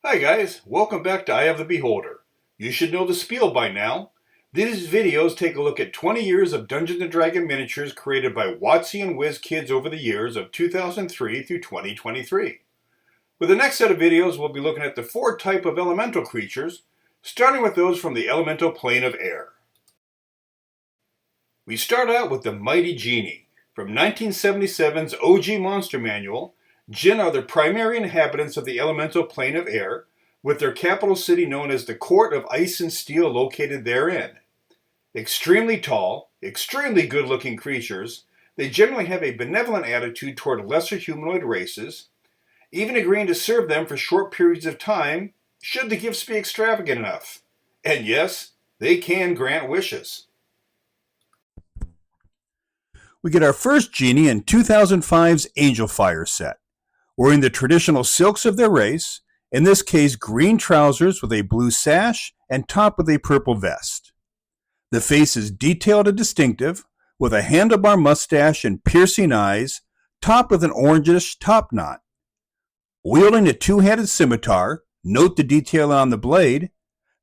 Hi guys, welcome back to Eye of the Beholder. You should know the spiel by now. These videos take a look at 20 years of Dungeons & Dragons miniatures created by WOTC and Wizkids over the years of 2003 through 2023. With the next set of videos, we'll be looking at the four types of elemental creatures, starting with those from the elemental plane of air. We start out with the Mighty Genie. From 1977's OG Monster Manual, Jinn are the primary inhabitants of the elemental plane of air, with their capital city known as the Court of Ice and Steel located therein. Extremely tall, extremely good-looking creatures, they generally have a benevolent attitude toward lesser humanoid races, even agreeing to serve them for short periods of time, should the gifts be extravagant enough. And yes, they can grant wishes. We get our first genie in 2005's Angel Fire set. Wearing the traditional silks of their race, in this case green trousers with a blue sash and topped with a purple vest. The face is detailed and distinctive, with a handlebar mustache and piercing eyes, topped with an orangish top knot. Wielding a two-handed scimitar, note the detail on the blade,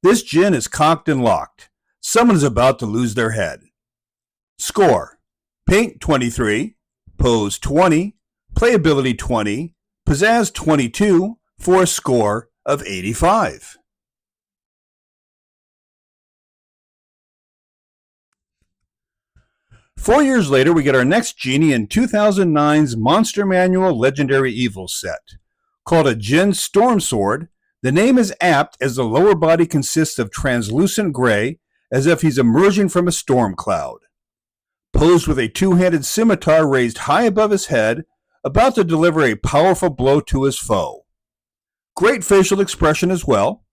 this Jinn is cocked and locked. Someone is about to lose their head. Score: Paint 23, Pose 20, Playability 20, Pizzazz 22, for a score of 85. Four years later, we get our next genie in 2009's Monster Manual Legendary Evil set. Called a Jinn Storm Sword, the name is apt as the lower body consists of translucent gray, as if he's emerging from a storm cloud. Posed with a two-handed scimitar raised high above his head, about to deliver a powerful blow to his foe. Great facial expression as well.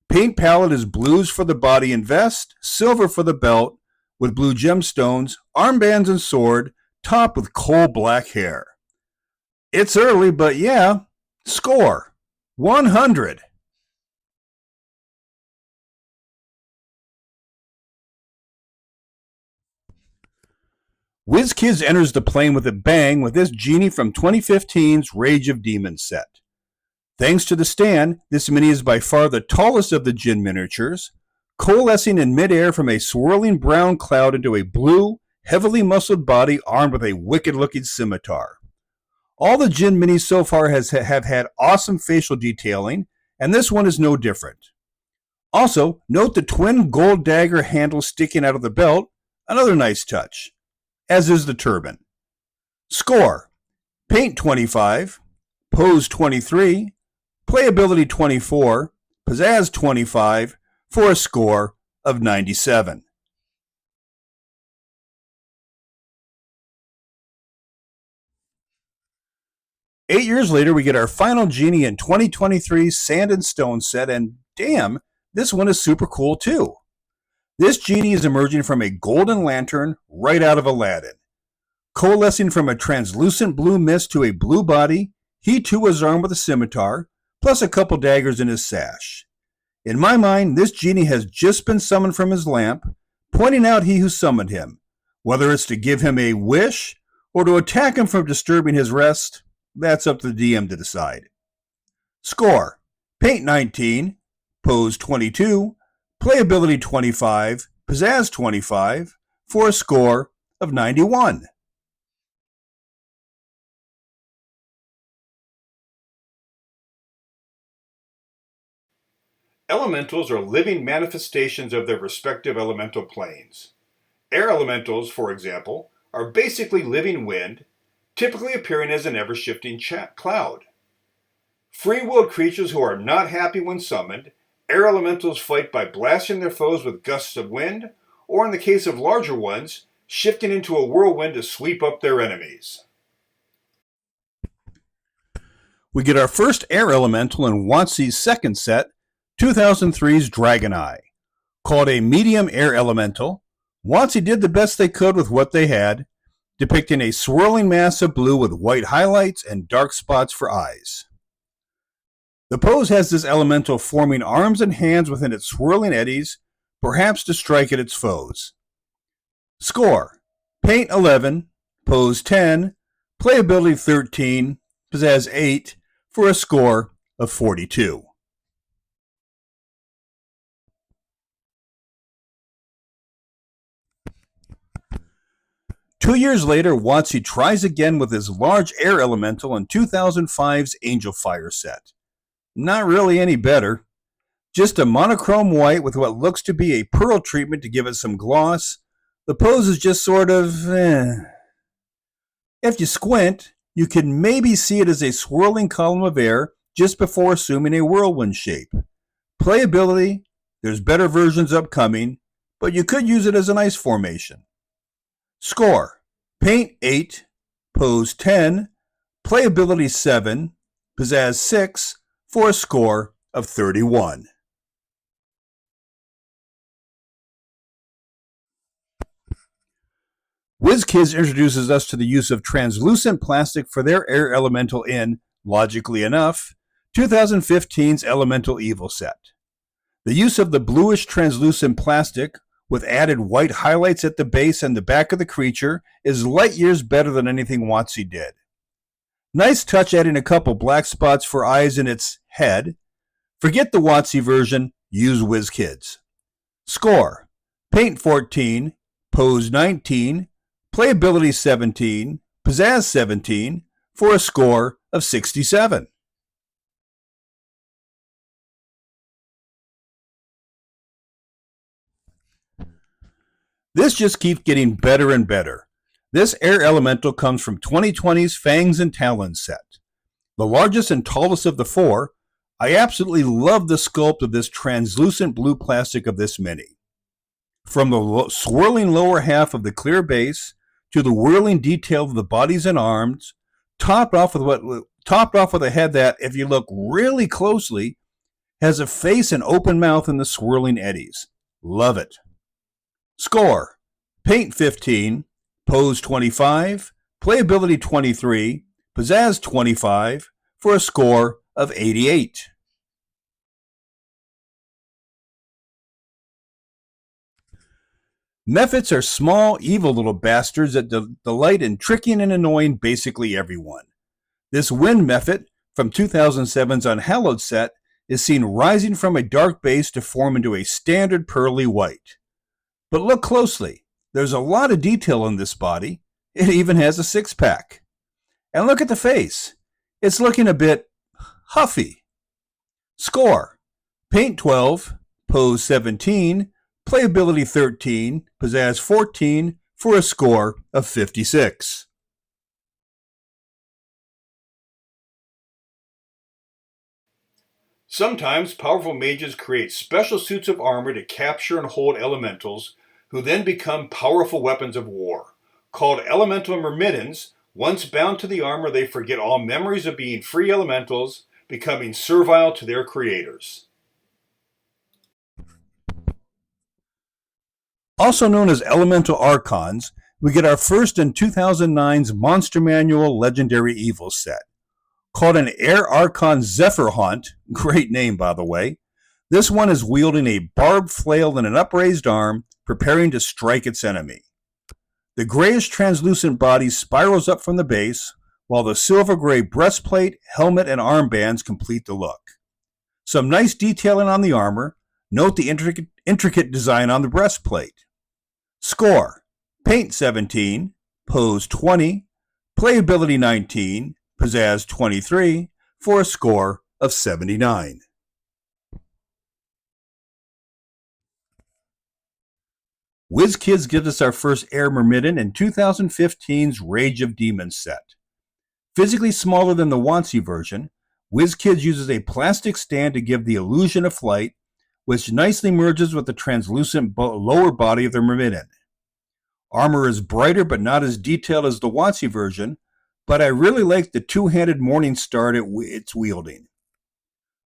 Paint palette is blues for the body and vest, silver for the belt, with blue gemstones, armbands and sword, topped with coal black hair. It's early, but yeah. Score: 100. WizKids enters the plane with a bang with this genie from 2015's Rage of Demons set. Thanks to the stand, this mini is by far the tallest of the Jinn miniatures, coalescing in midair from a swirling brown cloud into a blue, heavily muscled body armed with a wicked-looking scimitar. All the Jinn minis so far have had awesome facial detailing, and this one is no different. Also, note the twin gold dagger handle sticking out of the belt, another nice touch, as is the turban. Score: Paint 25, Pose 23, Playability 24, Pizzazz 25, for a score of 97. Eight years later, we get our final genie in 2023's Sand and Stone set, and damn, this one is super cool too. This genie is emerging from a golden lantern right out of Aladdin. Coalescing from a translucent blue mist to a blue body, he too was armed with a scimitar, plus a couple daggers in his sash. In my mind, this genie has just been summoned from his lamp, pointing out he who summoned him. Whether it's to give him a wish or to attack him for disturbing his rest, that's up to the DM to decide. Score: Paint 19, Pose 22, Playability 25, Pizzazz 25, for a score of 91. Elementals are living manifestations of their respective elemental planes. Air elementals, for example, are basically living wind, typically appearing as an ever-shifting cloud. Free-willed creatures who are not happy when summoned, air elementals fight by blasting their foes with gusts of wind, or in the case of larger ones, shifting into a whirlwind to sweep up their enemies. We get our first air elemental in WotC's second set, 2003's Dragon Eye. Called a medium air elemental, WotC did the best they could with what they had, depicting a swirling mass of blue with white highlights and dark spots for eyes. The pose has this elemental forming arms and hands within its swirling eddies, perhaps to strike at its foes. Score: Paint 11, Pose 10, Playability 13, Pizzazz 8, for a score of 42. 2 years later, WOTC tries again with his large air elemental in 2005's Angel Fire set. Not really any better. Just a monochrome white with what looks to be a pearl treatment to give it some gloss. The pose is just sort of If you squint, you can maybe see it as a swirling column of air just before assuming a whirlwind shape. Playability, there's better versions upcoming, but you could use it as an ice formation. Score: Paint 8, Pose 10, Playability 7, Pizzazz 6, for a score of 31. WizKids introduces us to the use of translucent plastic for their air elemental in, logically enough, 2015's Elemental Evil set. The use of the bluish translucent plastic with added white highlights at the base and the back of the creature is light years better than anything WotC did. Nice touch adding a couple black spots for eyes in its head. Forget the WotC version, use WizKids. Score: Paint 14, Pose 19, Playability 17, Pizzazz 17, for a score of 67. This just keeps getting better and better. This air elemental comes from 2020's Fangs and Talons set. The largest and tallest of the four, I absolutely love the sculpt of this translucent blue plastic of this mini. From the swirling lower half of the clear base to the whirling detail of the bodies and arms, topped off with a head that, if you look really closely, has a face and open mouth in the swirling eddies. Love it. Score: Paint 15, Pose 25, Playability 23, Pizzazz 25, for a score of 88. Mephits are small, evil little bastards that delight in tricking and annoying basically everyone. This Wind Mephit from 2007's Unhallowed set is seen rising from a dark base to form into a standard pearly white. But look closely. There's a lot of detail in this body. It even has a six-pack. And look at the face. It's looking a bit huffy. Score: Paint 12, Pose 17, Playability 13, Pizzazz 14, for a score of 56. Sometimes powerful mages create special suits of armor to capture and hold elementals, who then become powerful weapons of war. Called elemental myrmidons, once bound to the armor, they forget all memories of being free elementals, becoming servile to their creators. Also known as Elemental Archons, we get our first in 2009's Monster Manual Legendary Evil set. Called an Air Archon Zephyr Haunt, great name by the way, this one is wielding a barbed flail and an upraised arm, preparing to strike its enemy. The grayish translucent body spirals up from the base, while the silver-gray breastplate, helmet, and armbands complete the look. Some nice detailing on the armor. Note the intricate design on the breastplate. Score: Paint 17, Pose 20, Playability 19, Pizzazz 23, for a score of 79. WizKids gives us our first Air Myrmidon in 2015's Rage of Demons set. Physically smaller than the WotC version, WizKids uses a plastic stand to give the illusion of flight, which nicely merges with the translucent lower body of the Myrmidon. Armor is brighter but not as detailed as the WotC version, but I really like the two-handed morning star it's wielding.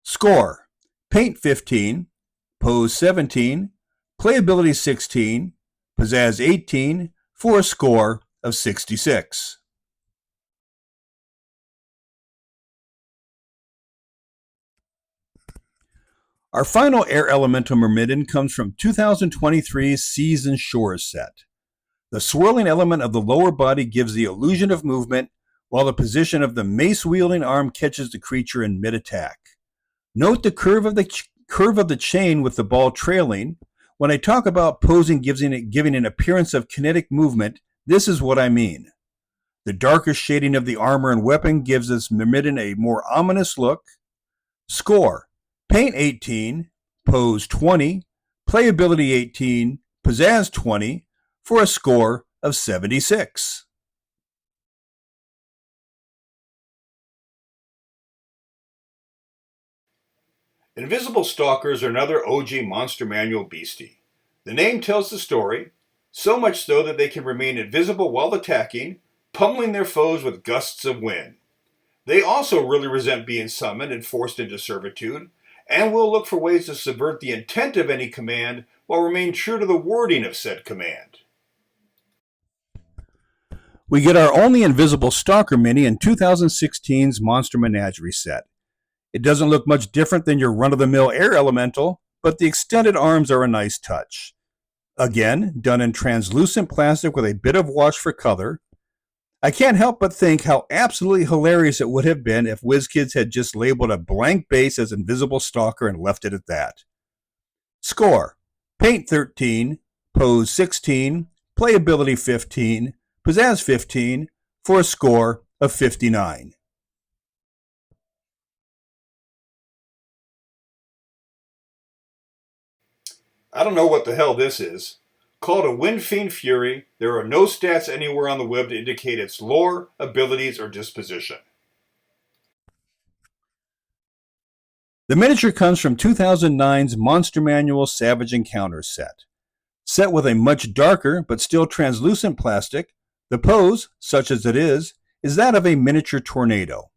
Score: Paint 15, Pose 17, Playability 16, Pizzazz 18, for a score of 66. Our final Air Elemental Myrmidon comes from 2023's Seas and Shores set. The swirling element of the lower body gives the illusion of movement, while the position of the mace-wielding arm catches the creature in mid-attack. Note the curve of the chain with the ball trailing. When I talk about posing giving an appearance of kinetic movement, This is what I mean. The darker shading of the armor and weapon gives this Myrmidon a more ominous look. Score: Paint 18, Pose 20, Playability 18, Pizzazz 20, for a score of 76. Invisible Stalkers are another OG Monster Manual beastie. The name tells the story, so much so that they can remain invisible while attacking, pummeling their foes with gusts of wind. They also really resent being summoned and forced into servitude, and will look for ways to subvert the intent of any command while remaining true to the wording of said command. We get our only Invisible Stalker mini in 2016's Monster Menagerie set. It doesn't look much different than your run-of-the-mill air elemental, but the extended arms are a nice touch. Again, done in translucent plastic with a bit of wash for color. I can't help but think how absolutely hilarious it would have been if WizKids had just labeled a blank base as Invisible Stalker and left it at that. Score: Paint 13, Pose 16, Playability 15, Pizzazz 15, for a score of 59. I don't know what the hell this is. Called a Wind Fiend Fury, there are no stats anywhere on the web to indicate its lore, abilities, or disposition. The miniature comes from 2009's Monster Manual Savage Encounters set. Set with a much darker but still translucent plastic, the pose, such as it is that of a miniature tornado.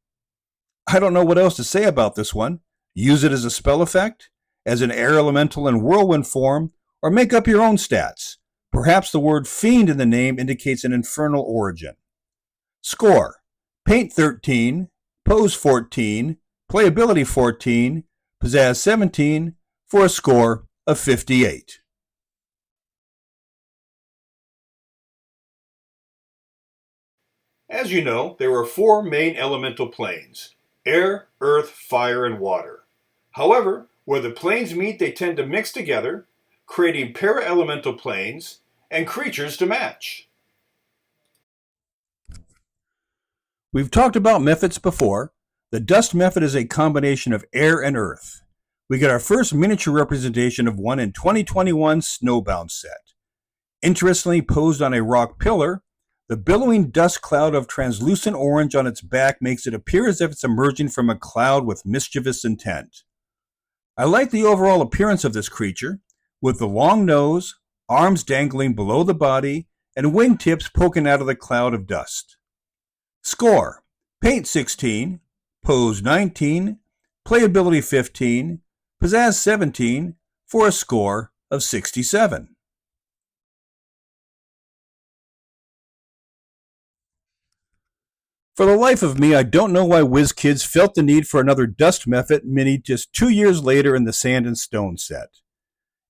I don't know what else to say about this one. Use it as a spell effect, as an air elemental in whirlwind form, or make up your own stats. Perhaps the word fiend in the name indicates an infernal origin. Score: Paint 13, Pose 14, Playability 14, Pizzazz 17, for a score of 58. As you know, there are 4 main elemental planes: air, earth, fire, and water. However, where the planes meet, they tend to mix together, creating para-elemental planes and creatures to match. We've talked about methods before. The dust method is a combination of air and earth. We get our first miniature representation of one in 2021's Snowbound set. Interestingly posed on a rock pillar, the billowing dust cloud of translucent orange on its back makes it appear as if it's emerging from a cloud with mischievous intent. I like the overall appearance of this creature, with the long nose, arms dangling below the body, and wingtips poking out of the cloud of dust. Score: Paint 16, Pose 19, Playability 15, Pizzazz 17, for a score of 67. For the life of me, I don't know why WizKids felt the need for another Dust Method mini just 2 years later in the Sand and Stone set.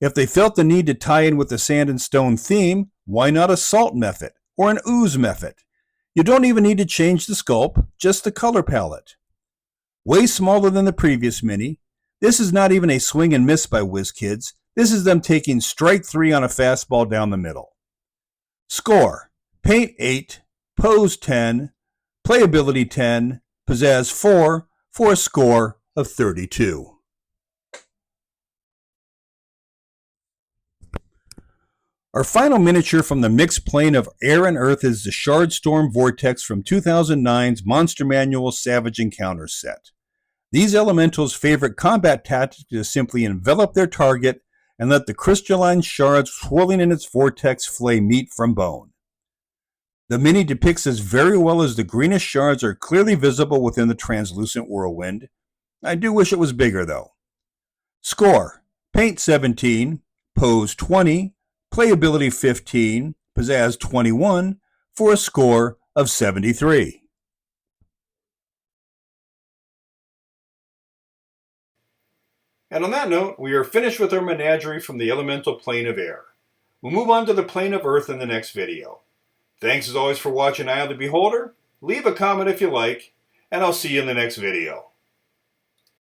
If they felt the need to tie in with the Sand and Stone theme, why not a Salt Method or an Ooze Method? You don't even need to change the sculpt, just the color palette. Way smaller than the previous mini, this is not even a swing and miss by WizKids. This is them taking strike 3 on a fastball down the middle. Score: Paint 8, Pose 10, Playability 10, Pizzazz 4, for a score of 32. Our final miniature from the mixed plane of air and earth is the Shard Storm Vortex from 2009's Monster Manual Savage Encounters set. These elementals' favorite combat tactic is simply envelop their target and let the crystalline shards swirling in its vortex flay meat from bone. The mini depicts this very well as the greenish shards are clearly visible within the translucent whirlwind. I do wish it was bigger though. Score: Paint 17, Pose 20, Playability 15, Pizzazz 21, for a score of 73. And on that note, we are finished with our menagerie from the elemental plane of air. We'll move on to the plane of earth in the next video. Thanks as always for watching Eye of the Beholder. Leave a comment if you like, and I'll see you in the next video.